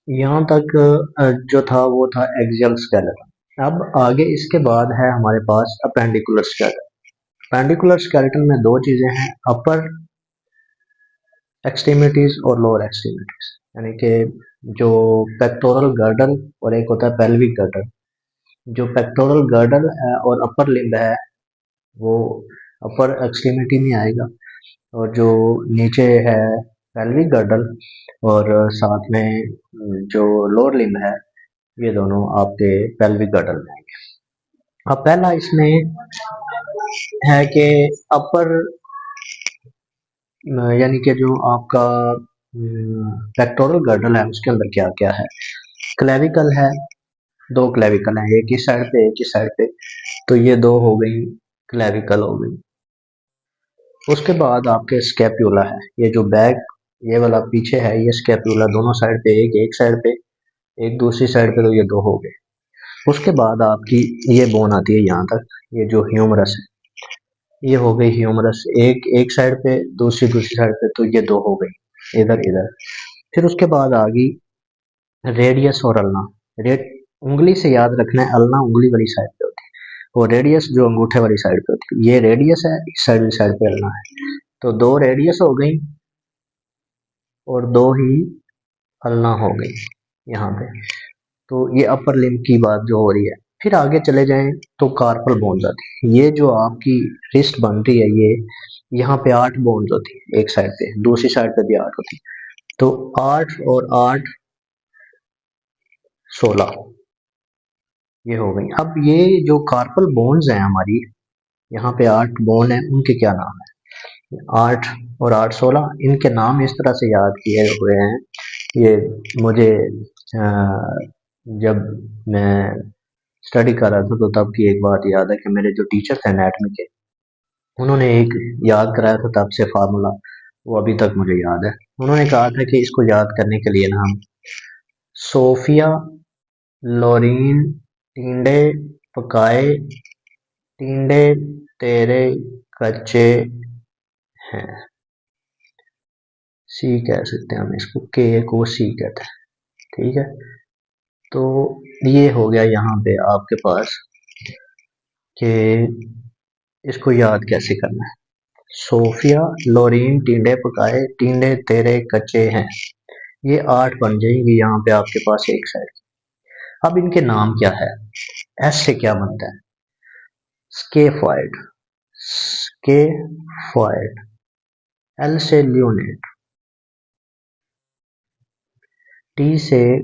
यहाँ तक जो था वो था एक्सियल स्केलेटन। अब आगे इसके बाद है हमारे पास अपेंडिकुलर स्केलेटन। अपेंडिकुलर स्केलेटन में दो चीजें हैं, अपर एक्सट्रीमिटीज और लोअर एक्सट्रीमिटीज, यानी कि जो पेक्टोरल गर्डल और एक होता है पेल्विक गर्डल। जो पेक्टोरल गर्डल है और अपर लिम्ब है वो अपर एक्सट्रीमिटी में आएगा, और जो नीचे है पेल्विक गर्डल और साथ में जो लोअर लिम्ब है, ये दोनों आपके पेल्विक गर्डल में आएंगे। अब पहला इसमें है कि अपर यानी कि जो आपका पेक्टोरल गर्डल है उसके अंदर क्या क्या है। क्लेविकल है, दो क्लेविकल है, एक ही साइड पे एक ही साइड पे, तो ये दो हो गई क्लेविकल हो गई। उसके बाद आपके स्कैप्यूला है, ये जो बैक ये वाला पीछे है ये स्कैप्यूला, दोनों साइड पे एक साइड पे एक दूसरी साइड पे, तो ये दो हो गए। उसके बाद आपकी ये बोन आती है यहाँ तक, ये जो ह्यूमरस है, ये हो गई ह्यूमरस, एक साइड पे दूसरी साइड पे, तो ये दो हो गई इधर इधर। फिर उसके बाद आ गई रेडियस और अल्ना। उंगली से याद रखना है, अल्ना उंगली वाली साइड पे होती है और रेडियस जो अंगूठे वाली साइड पे होती है। ये रेडियस है, इस साइड पे अल्ना है, तो दो रेडियस हो गई और दो ही अल्ना हो गई यहाँ पे। तो ये अपर लिम्ब की बात जो हो रही है। फिर आगे चले जाएं तो कार्पल बोन्स आती है। ये जो आपकी रिस्ट बनती है, ये यहाँ पे 8 बोन्स होती है एक साइड पे, दूसरी साइड पे भी 8 होती है, तो 8 और 8 16 ये हो गई। अब ये जो कार्पल बोन्स हैं हमारी, यहाँ पे 8 बोन है, उनके क्या नाम है। 8 और 8 16, इनके नाम इस तरह से याद किए हुए हैं। ये मुझे जब मैं स्टडी कर रहा था तो तब की एक बात याद है कि मेरे जो टीचर थे एनाटॉमी के, उन्होंने एक याद कराया था, तब से फार्मूला वो अभी तक मुझे याद है। उन्होंने कहा था कि इसको याद करने के लिए ना हम सोफिया लोरीन टिंडे पकाए टिंडे तेरे कच्चे हैं, सी कह सकते हैं हम इसको, के को सी कहते हैं, ठीक है। तो ये हो गया यहाँ पे आपके पास कि इसको याद कैसे करना है। सोफिया लोरीन टिंडे पकाए टिंडे तेरे कच्चे हैं, ये 8 बन जाएंगी यहाँ पे आपके पास एक साइड। अब इनके नाम क्या है। एस से क्या बनता है, स्केफॉइड, स्केफॉइड। एल से ल्यूनेट, टी से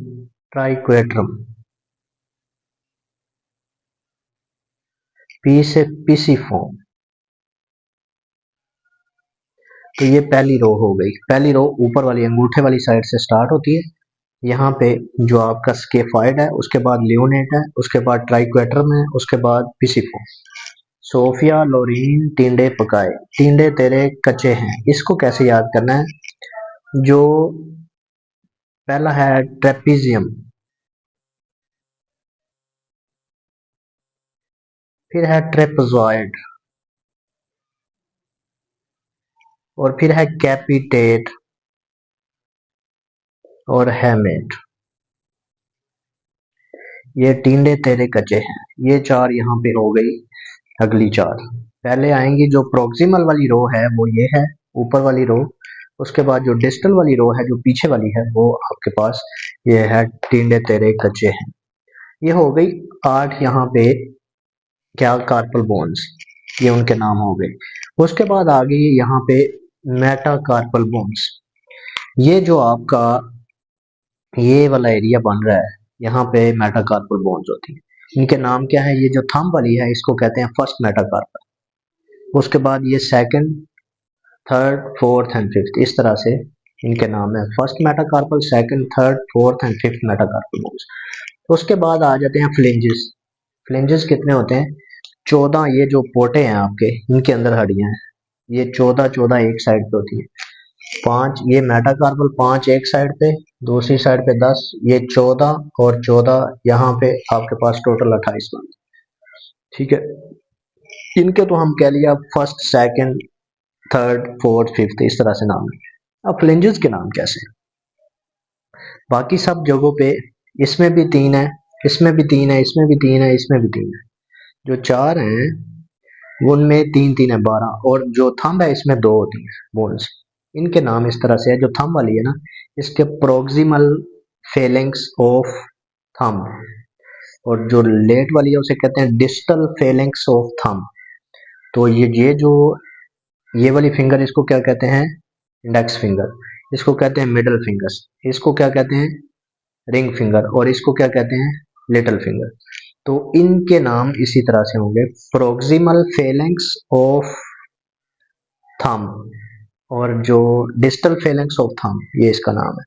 ट्राइक्वेट्रम, पी से पिसिफॉर्म। तो ये पहली रो हो गई। पहली रो ऊपर वाली अंगूठे वाली साइड से स्टार्ट होती है, यहाँ पे जो आपका स्केफॉइड है, उसके बाद लियोनेट है, उसके बाद ट्राइक्वेट्रम है, उसके बाद पिसिफॉर्म। सोफिया लोरीन टिंडे पकाए टिंडे तेरे कच्चे हैं, इसको कैसे याद करना है। जो पहला है ट्रेपीजियम, फिर है ट्रेपजॉइड, और फिर है कैपिटेट और हैमेट। ये टिंडे तेरे कच्चे हैं, ये 4 यहाँ पे हो गई। अगली 4 पहले आएंगी, जो प्रोक्सिमल वाली रो है वो ये है, ऊपर वाली रो। उसके बाद जो डिस्टल वाली रो है, जो पीछे वाली है, वो आपके पास ये है टिंडे तेरे कच्चे हैं। ये हो गई 8 यहाँ पे क्या कार्पल बोन्स, ये उनके नाम हो गए। उसके बाद आ गई यहाँ पे मेटाकार्पल बोन्स। ये जो आपका ये वाला एरिया बन रहा है, यहाँ पे मेटाकार्पल बोन्स होती है। इनके नाम क्या है, ये जो थंब वाली है इसको कहते हैं फर्स्ट मेटाकार्पल। उसके बाद ये second, third, fourth and fifth, इस तरह से इनके नाम है, first metacarpal, second, third, fourth and fifth metacarpal bones. उसके बाद आ जाते हैं फ्लिंजेस। फ्लिंजेस कितने होते हैं, 14। ये जो पोटे हैं आपके, इनके अंदर हड्डियां हैं, ये 14 14 एक साइड पे होती है। 5 ये मेटाकार्पल, 5 एक साइड पे, दूसरी साइड पे 10, ये 14 और 14 यहाँ पे आपके पास टोटल 28 बन, ठीक है। इनके तो हम कह लिया first, second, third, fourth, fifth, इस तरह से नाम है। अब फ्लिंजेस के नाम कैसे, बाकी सब जगहों पे इसमें भी 3 है, इसमें भी 3 है, इसमें भी 3 है, इसमें भी 3 है। जो 4 हैं उनमें 3 3 है 12, और जो थंब है इसमें 2 होती है बोन्स। इनके नाम इस तरह से है। जो थंब वाली है ना, इसके प्रोक्सिमल फेलेंक्स ऑफ थंब, और जो लेट वाली है उसे कहते हैं डिस्टल फेलेंक्स ऑफ थंब। तो ये जो ये वाली फिंगर, इसको क्या कहते हैं? Index finger. इसको कहते हैं मिडल फिंगर्स। इसको क्या कहते हैं? Ring finger. और इसको क्या कहते हैं? Little finger. तो इनके नाम इसी तरह से होंगे, प्रोक्सिमल फेलेंक्स ऑफ थंब और जो डिस्टल फेलेंक्स ऑफ थंब, ये इसका नाम है।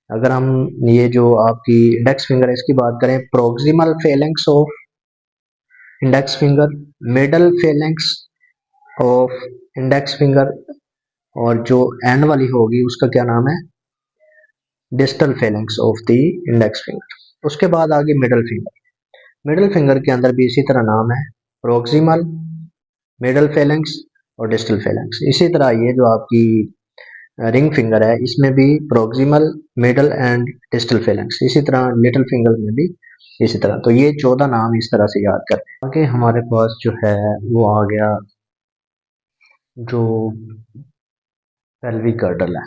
अगर हम ये जो आपकी इंडेक्स फिंगर है इसकी बात करें, proximal phalanx of index finger, middle phalanx of index finger, और जो एंड वाली होगी उसका क्या नाम है? Distal phalanx of the index finger. उसके बाद आगे मिडल फिंगर। मिडल फिंगर के अंदर भी इसी तरह नाम है, प्रोक्सिमल, मिडल फेलेंक्स और डिस्टल फेलेंक्स। इसी तरह ये जो आपकी रिंग फिंगर है इसमें भी प्रोक्सिमल, मिडल एंड डिस्टल फेलेंक्स। इसी तरह लिटिल फिंगर में भी इसी तरह। तो ये 14 नाम इस तरह से याद करते हैं। आगे हमारे पास जो है वो आ गया जो पेल्विक गर्डल है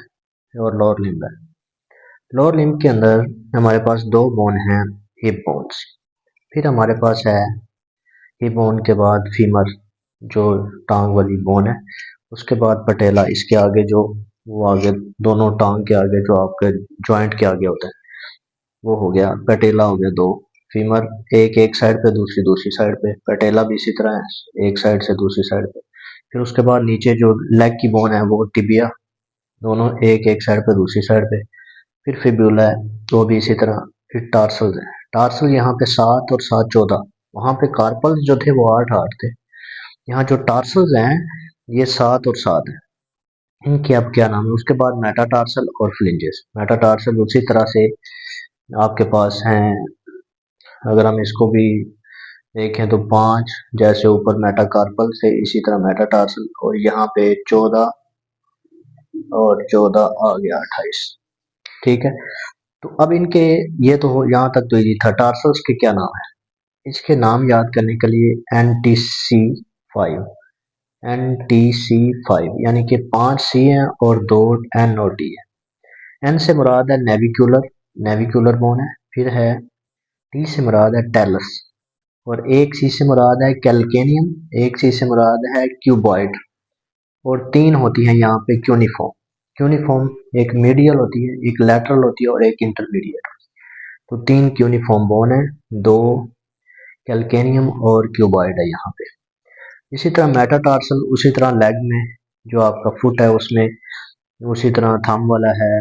और लोअर लिम्ब है। लोअर लिम्ब के अंदर हमारे पास 2 बोन हैं, हिप बोन्स। फिर हमारे पास है हिप बोन के बाद फीमर, जो टांग वाली बोन है। उसके बाद पटेला, इसके आगे जो वो आगे दोनों टांग के आगे जो आपके जॉइंट के आगे होता है वो हो गया पटेला, हो गया 2। फीमर एक एक साइड पे, दूसरी दूसरी साइड पे। पटेला भी इसी तरह है, एक साइड से दूसरी साइड पे। फिर उसके बाद नीचे जो लेग की बोन है वो टिबिया, दोनों एक एक साइड पे, दूसरी साइड पे। फिर फिब्यूला है, वो भी इसी तरह। फिर टार्सल्स है, टार्सल यहाँ पे 7 और 7 14। वहाँ पे कार्पल्स जो थे वो 8 8 थे। यहाँ जो टार्सल्स हैं ये 7 और 7 है। इनके अब क्या नाम है? उसके बाद मेटाटार्सल और फ्लिंजेस। मेटाटार्सल उसी तरह से आपके पास हैं, अगर हम इसको भी देखें तो 5 जैसे ऊपर मेटाकार्पल से, इसी तरह मेटाटार्सल, और यहाँ पे 14 और 14 आ गया 28। ठीक है। तो अब इनके ये तो हो, यहाँ तक तो ये था। टार्सल्स के क्या नाम है? इसके नाम याद करने के लिए NTC5, NTC5 यानी कि 5 सी हैं और 2 एन और डी है। एन से मुराद है नेविकुलर, नेविकुलर बोन है। फिर है टी से मुराद है टेलस, और एक सी से मुराद है कैल्केनियम, एक सी से मुराद है क्यूबॉइड, और 3 होती हैं यहाँ पे क्यूनिफॉर्म। क्यूनिफॉर्म एक मीडियल होती है, एक लैटरल होती है और एक इंटरमीडिएट। तो 3 क्यूनिफॉर्म बोन है, 2 कैल्केनियम और क्यूबॉइड है यहाँ पे। इसी तरह मेटाटार्सल उसी तरह लेग में, जो आपका फुट है उसमें उसी तरह थंब वाला है,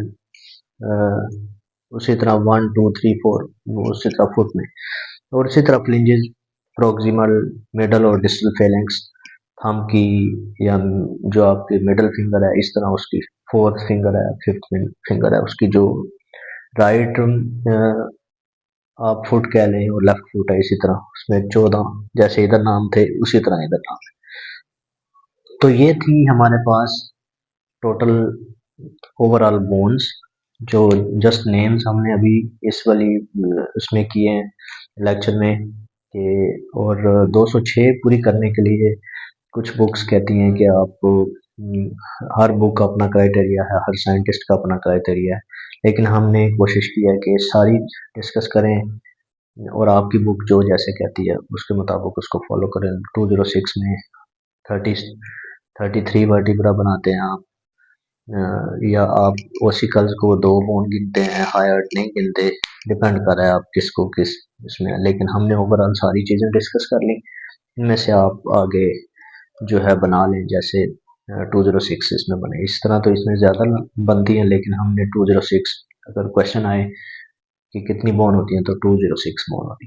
उसी तरह 1 2 3 4 उसी तरह फुट में। और इसी तरह फ्लिंजेस, प्रोक्सिमल, मिडल और डिस्टल फेलेंक्स। थंब की या जो आपकी मिडल फिंगर है इस तरह उसकी 4th फिंगर है, 5th फिंगर है उसकी, जो राइट आप फुट कह लें और लेफ्ट फुट है इसी तरह उसमें 14 जैसे इधर नाम थे उसी तरह इधर नाम। तो ये थी हमारे पास टोटल ओवरऑल बोन्स, जो जस्ट नेम्स हमने अभी इस वाली उसमें किए हैं लेक्चर में कि। और 206 पूरी करने के लिए कुछ बुक्स कहती हैं कि आपको हर बुक का अपना क्राइटेरिया है, हर साइंटिस्ट का अपना क्राइटेरिया है, लेकिन हमने कोशिश की है कि सारी डिस्कस करें और आपकी बुक जो जैसे कहती है उसके मुताबिक उसको फॉलो करें। 206 में 33 वर्टिब्रा बनाते हैं आप, या आप ओसिकल्स को 2 बोन गिनते हैं, हायर्ड नहीं गिनते, डिपेंड कर रहा है आप किसको किस इसमें। लेकिन हमने ओवरऑल सारी चीज़ें डिस्कस कर ली। इनमें से आप आगे जो है बना लें, जैसे 206 इसमें बने। इस तरह तो इसमें ज़्यादा बनती हैं, लेकिन हमने 206 अगर क्वेश्चन आए कि कितनी बोन होती हैं तो 206 बोन होती है।